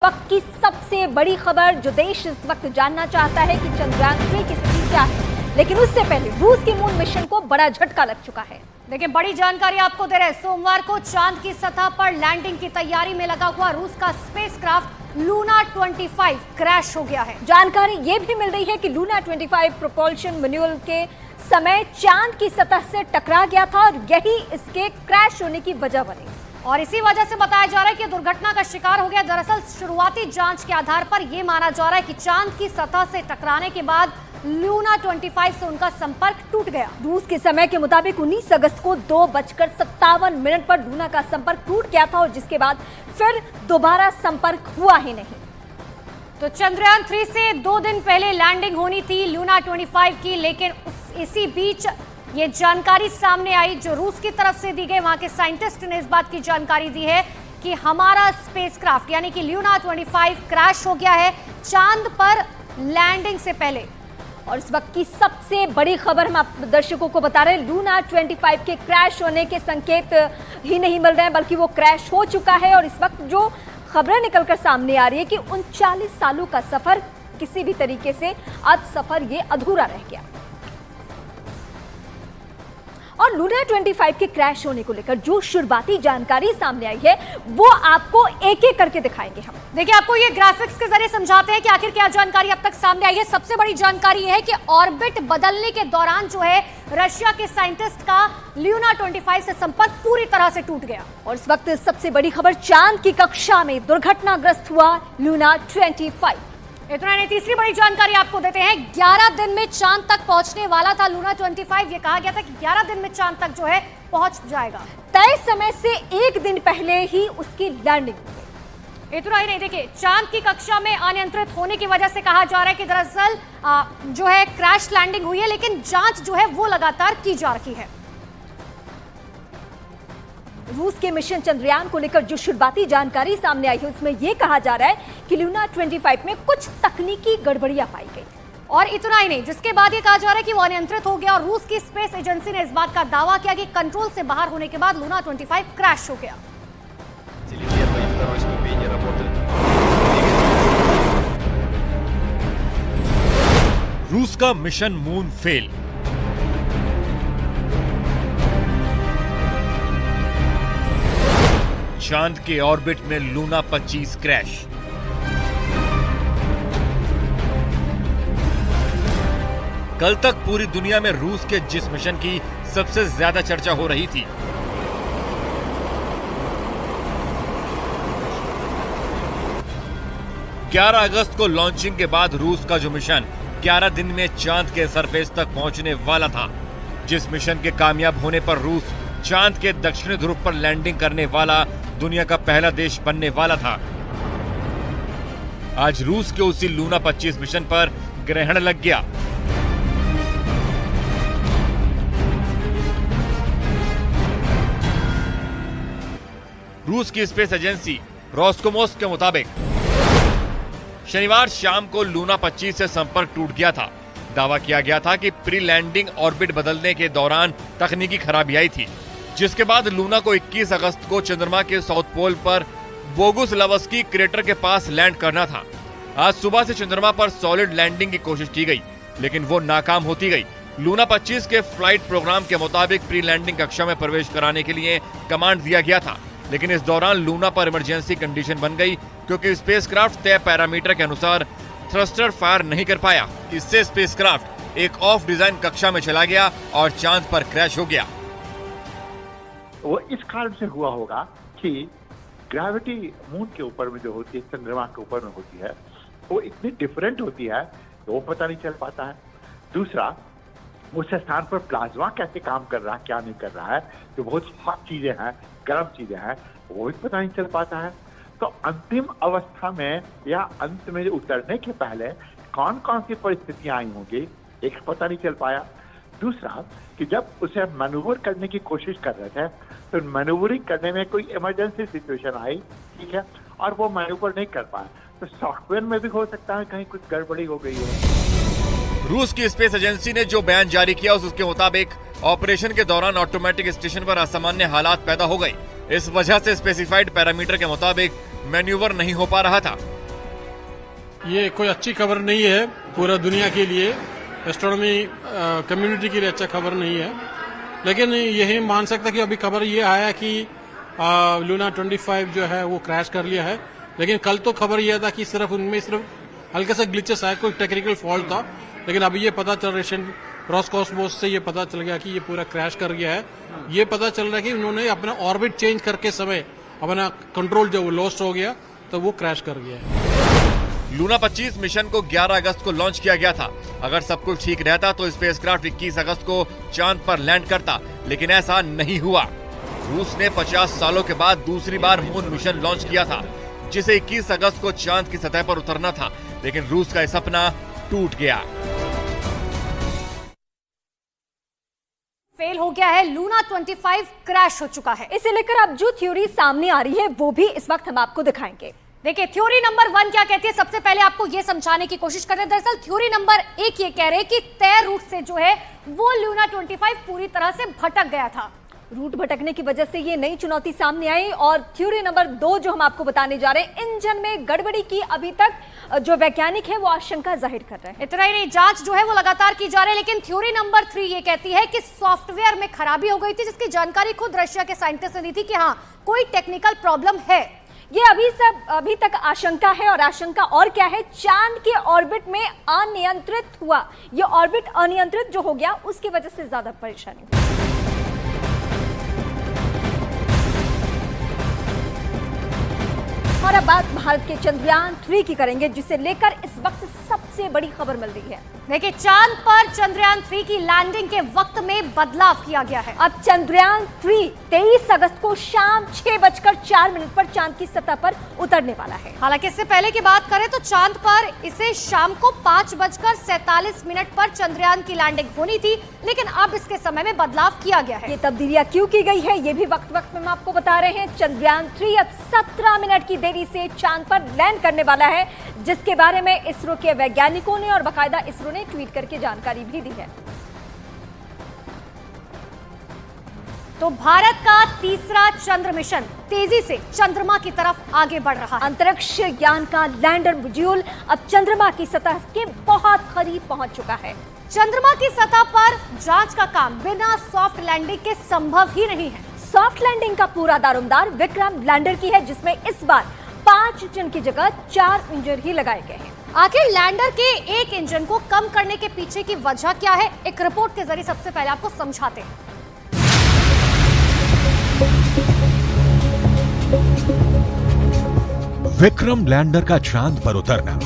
वक्त की सबसे बड़ी खबर जो देश इस वक्त जानना चाहता है कि चंद्रयान-3 की स्थिति क्या है, लेकिन उससे पहले रूस की मून मिशन को बड़ा झटका लग चुका है। देखिए, बड़ी जानकारी आपको दे रहे हैं। सोमवार को चांद की सतह पर लैंडिंग की तैयारी में लगा हुआ रूस का स्पेसक्राफ्ट लूना 25 क्रैश हो गया है। जानकारी ये भी मिल रही है कि लूना 25 प्रोपल्शन मैनुअल के समय चांद की सतह से टकरा गया था और यही इसके क्रैश होने की वजह बनी और इसी वजह से बताया जा रहा है कि दुर्घटना का शिकार हो गया। दरअसल शुरुआती जांच के आधार पर यह माना जा रहा है कि चांद की सतह से टकराने के बाद लूना 25 से उनका संपर्क टूट गया। रूस के समय के मुताबिक 19 अगस्त को 2:57 पर लूना का संपर्क टूट गया था और जिसके बाद फिर दोबारा संपर्क हुआ ही नहीं। तो चंद्रयान 3 से 2 दिन पहले लैंडिंग होनी थी लूना 25 की, लेकिन इसी बीच ये जानकारी सामने आई जो रूस की तरफ से दी गई। वहां के साइंटिस्ट ने इस बात की जानकारी दी है कि हमारा स्पेसक्राफ्ट यानी कि लूना 25 क्रैश हो गया है चांद पर लैंडिंग से पहले। और इस वक्त की सबसे बड़ी खबर हम आप दर्शकों को बता रहे हैं, लूना 25 के क्रैश होने के संकेत ही नहीं मिल रहे हैं बल्कि वो क्रैश हो चुका है। और इस वक्त जो खबरें निकलकर सामने आ रही है कि 39 सालों का सफर किसी भी तरीके से आज सफर ये अधूरा रह गया। और लूना 25 के क्रैश होने को लेकर जो शुरुआती जानकारी सामने आई है वो आपको एक एक करके दिखाएंगे हम। देखिए, आपको ये ग्राफिक्स के जरिए समझाते हैं कि आखिर क्या जानकारी अब तक सामने आई है। सबसे बड़ी जानकारी यह है कि ऑर्बिट बदलने के दौरान जो है रशिया के साइंटिस्ट का लूना 25 से संपर्क पूरी तरह से टूट गया। और इस वक्त सबसे बड़ी खबर, चांद की कक्षा में दुर्घटनाग्रस्त हुआ लूना 25। इतना नहीं, तीसरी बड़ी जानकारी आपको देते हैं। 11 दिन में चांद तक पहुंचने वाला था लूना 25। ये कहा गया था कि 11 दिन में चांद तक जो है पहुंच जाएगा। तय समय से एक दिन पहले ही उसकी लैंडिंग हुई। इतना ही नहीं, देखिए, चांद की कक्षा में अनियंत्रित होने की वजह से कहा जा रहा है कि दरअसल जो है क्रैश लैंडिंग हुई है, लेकिन जांच जो है वो लगातार की जा रही है। रूस के मिशन चंद्रयान को लेकर जो शुरुआती जानकारी सामने आई है उसमें यह कहा जा रहा है कि लूना 25 में कुछ तकनीकी गड़बड़ियां पाई गई। और इतना ही नहीं, जिसके बाद ये कहा जा रहा है कि वो अनियंत्रित हो गया और रूस की स्पेस एजेंसी ने इस बात का दावा किया कि कंट्रोल से बाहर होने के बाद लूना 25 क्रैश हो गया। रूस का मिशन मून फेल। चांद के ऑर्बिट में लूना 25 क्रैश। कल तक पूरी दुनिया में रूस के जिस मिशन की सबसे ज्यादा चर्चा हो रही थी, ग्यारह अगस्त को लॉन्चिंग के बाद रूस का जो मिशन 11 दिन में चांद के सरफेस तक पहुंचने वाला था, जिस मिशन के कामयाब होने पर रूस चांद के दक्षिणी ध्रुव पर लैंडिंग करने वाला दुनिया का पहला देश बनने वाला था, आज रूस के उसी लूना 25 मिशन पर ग्रहण लग गया। रूस की स्पेस एजेंसी रोस्कोमोस के मुताबिक शनिवार शाम को लूना 25 से संपर्क टूट गया था। दावा किया गया था कि प्री लैंडिंग ऑर्बिट बदलने के दौरान तकनीकी खराबी आई थी, जिसके बाद लूना को 21 अगस्त को चंद्रमा के साउथ पोल पर बोगुस्लावस्की क्रेटर के पास लैंड करना था। आज सुबह से चंद्रमा पर सॉलिड लैंडिंग की कोशिश की गई, लेकिन वो नाकाम होती गई। लूना 25 के फ्लाइट प्रोग्राम के मुताबिक प्री लैंडिंग कक्षा में प्रवेश कराने के लिए कमांड दिया गया था, लेकिन इस दौरान लूना पर इमरजेंसी कंडीशन बन गई क्योंकि स्पेसक्राफ्ट तय पैरामीटर के अनुसार थ्रस्टर फायर नहीं कर पाया। इससे स्पेसक्राफ्ट एक ऑफ डिजाइन कक्षा में चला गया और चांद पर क्रैश हो गया। वो इस कारण से हुआ होगा कि ग्रेविटी मून के ऊपर में जो होती है, चंद्रमा के ऊपर में होती है, वो इतनी डिफरेंट होती है तो वो पता नहीं चल पाता है। दूसरा, उस स्थान पर प्लाज्मा कैसे काम कर रहा है, क्या नहीं कर रहा है, जो बहुत हॉट चीजें हैं, गर्म चीजें हैं, वो भी पता नहीं चल पाता है। तो अंतिम अवस्था में या अंत में उतरने के पहले कौन कौन सी परिस्थितियां आई होंगी, एक पता नहीं चल पाया। दूसरा कि जब उसे मैनूवर करने की कोशिश कर रहे थे तो मैनूवरिंग करने में कोई इमरजेंसी सिचुएशन आई, ठीक है, और वो मैनूवर नहीं कर पाया, तो सॉफ्टवेयर में भी हो सकता है कहीं कुछ गड़बड़ी हो गई हो। रूस की स्पेस एजेंसी ने जो बयान जारी किया उसके मुताबिक ऑपरेशन के दौरान ऑटोमेटिक स्टेशन पर असामान्य हालात पैदा हो गए। इस वजह से स्पेसिफाइड पैरामीटर के मुताबिक मैन्यूवर नहीं हो पा रहा था। ये कोई अच्छी खबर नहीं है पूरा दुनिया के लिए, एस्ट्रोनॉमी कम्युनिटी के लिए अच्छा खबर नहीं है। लेकिन यही मान सकता कि अभी खबर ये आया कि लूना 25 जो है वो क्रैश कर लिया है। लेकिन कल तो खबर यह था कि सिर्फ उनमें सिर्फ हल्के से ग्लिचेस आए, कोई टेक्निकल फॉल्ट था। लेकिन अभी ये पता चल रहा है रॉसकॉस्मोस से ये पता चल गया कि ये पूरा क्रैश कर गया है। ये पता चल रहा है कि उन्होंने अपना ऑर्बिट चेंज करके समय अपना कंट्रोल जो लॉस्ट हो गया तो वो क्रैश कर गया है। लूना 25 मिशन को 11 अगस्त को लॉन्च किया गया था। अगर सब कुछ ठीक रहता तो स्पेसक्राफ्ट 21 अगस्त को चांद पर लैंड करता, लेकिन ऐसा नहीं हुआ। रूस ने 50 सालों के बाद दूसरी बार मून मिशन लॉन्च किया था, जिसे 21 अगस्त को चांद की सतह पर उतरना था, लेकिन रूस का यह सपना टूट गया। फेल हो गया है, लूना 25 क्रैश हो चुका है। इसे लेकर अब जो थ्योरी सामने आ रही है वो भी इस वक्त हम आपको दिखाएंगे। देखिए थ्योरी नंबर 1 क्या कहती है, सबसे पहले आपको यह समझाने की कोशिश कर रहे हैं। दरअसल थ्योरी नंबर 1 ये कह रहे हैं कि तय रूट से जो है वो लूना 25 पूरी तरह से भटक गया था। रूट भटकने की वजह से ये नई चुनौती सामने आई। और थ्योरी नंबर 2 जो हम आपको बताने जा रहे हैं, इंजन में गड़बड़ी की अभी तक जो वैज्ञानिक है वो आशंका जाहिर कर रहे हैं। इतना ही नहीं, जांच जो है वो लगातार की जा रही है। लेकिन थ्योरी नंबर 3 ये कहती है कि सॉफ्टवेयर में खराबी हो गई थी, जिसकी जानकारी खुद रशिया के साइंटिस्ट ने दी थी कि हाँ कोई टेक्निकल प्रॉब्लम है। ये अभी तक आशंका है। और आशंका और क्या है, चांद के ऑर्बिट में अनियंत्रित हुआ। ये ऑर्बिट अनियंत्रित जो हो गया उसकी वजह से ज्यादा परेशानी हुई। और अब बात भारत के चंद्रयान 3 की करेंगे, जिसे लेकर इस वक्त सबसे बड़ी खबर मिल रही है। देखिए चांद पर चंद्रयान 3 की लैंडिंग के वक्त में बदलाव किया गया है। अब चंद्रयान 3 23 अगस्त को शाम 6:04 पर चांद की सतह पर उतरने वाला है। हालांकि इससे पहले की बात करें तो चांद पर इसे शाम को 5:47 पर चंद्रयान की लैंडिंग होनी थी, लेकिन अब इसके समय में बदलाव किया गया है। ये तब्दीलियां क्यों की गई है ये भी वक्त वक्त में हम आपको बता रहे हैं। चंद्रयान 3 अब 17 मिनट की देरी से चांद पर लैंड करने वाला है, जिसके बारे में इसरो के वैज्ञानिकों ने और बाकायदा इसरो ने ट्वीट करके जानकारी भी दी है। तो भारत का तीसरा चंद्र मिशन तेजी से चंद्रमा की तरफ आगे बढ़ रहा है। अंतरिक्ष यान का लैंडर मॉड्यूल अब चंद्रमा की सतह के बहुत करीब पहुंच चुका है। चंद्रमा की सतह पर जांच का काम बिना सॉफ्ट लैंडिंग के संभव ही नहीं है। सॉफ्ट लैंडिंग का पूरा दारोमदार विक्रम लैंडर की है, जिसमें इस बार 5 इंजन की जगह 4 इंजन ही लगाए गए हैं। आखिर लैंडर के एक इंजन को कम करने के पीछे की वजह क्या है, एक रिपोर्ट के जरिए सबसे पहले आपको समझाते हैं। विक्रम लैंडर का चांद पर उतरना